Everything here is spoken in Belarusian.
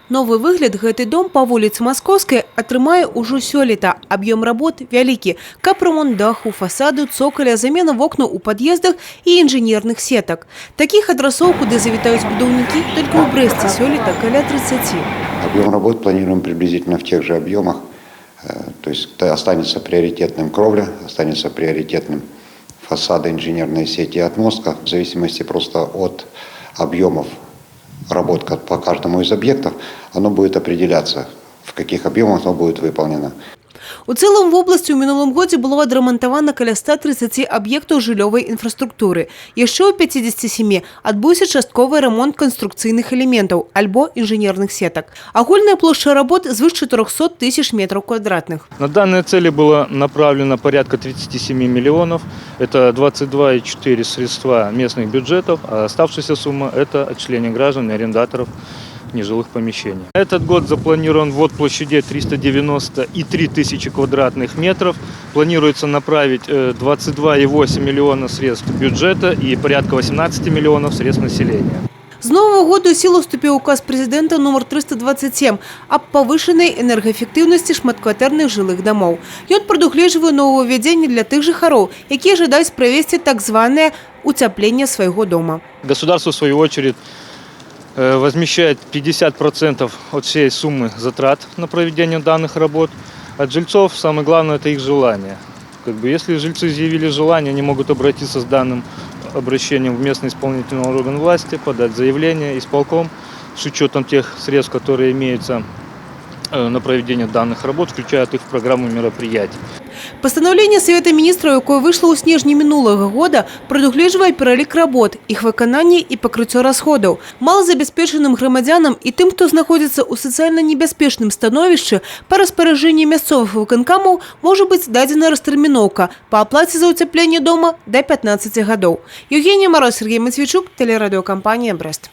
Новый выгляд гэты дом по вуліцы Маскоўскай атрымае ўжо сёлета. Аб'ём работ вялікі. Капремонт даху, фасаду, цокаля, замена вокнаў у пад'ездах і інжынерных сетак. Такіх адрасоў, куды завітаюць будаўнікі, только ў Брэсце сёлета каля 30. Объем работ планируем приблизительно в тех же объемах. То есть останется приоритетным кровля, останется приоритетным фасады, инженерные сети и отмостка. В зависимости просто от объемов работ по каждому из объектов, оно будет определяться, в каких объемах оно будет выполнено. У цэлым в обласці ў мінулым годзе было адрамантавана каля 130 аб'ектаў жыллёвай інфраструктуры. Яшчэ ў 57 адбыўся частковы ремонт канструкцыйных элементаў альбо инженерных сетак. Агульная площадь работ звыш 400 тысяч метров квадратных. На данные цели было направлено порядка 37 миллионов. Это 22,4 средства местных бюджетов, а оставшаяся сумма – это отчисление граждан и арендаторов нежилых помещений. Этот год запланирован ввод площадей 393 тысячи квадратных метров. Планируется направить 22,8 миллиона средств бюджета и порядка 18 миллионов средств населения. З нового года у силу вступил указ президента номер 327 об повышенной энергоэффективности шматкватэрных жилых домов. Ён прадугледжвае нововвядзенне для тых жыхароў, якія жадаюць правесці так званае уцяпленне своего дома. Государство, в свою очередь, возмещает 50% от всей суммы затрат на проведение данных работ. От жильцов самое главное – это их желание. Если жильцы заявили желание, они могут обратиться с данным обращением в местный исполнительный орган власти, подать заявление исполком с учетом тех средств, которые имеются на проведение данных работ, включают их в программу мероприятий. Постановление Совета министров, якое вышло ў снежні минулого года, прадугледжвае пералік работ, их выкананне и пакрыццё расходаў. Малазабяспечаным грамадзянам и тым, кто находится ў социально небяспечным становішчы, по распараджэнню мясцовых выканкамаў можа быць дадзена растэрміноўка по оплате за уцяпленне дома до 15 гадоў. Евгения Мороз, Сергей Матвейчук, телерадиокомпания «Брест».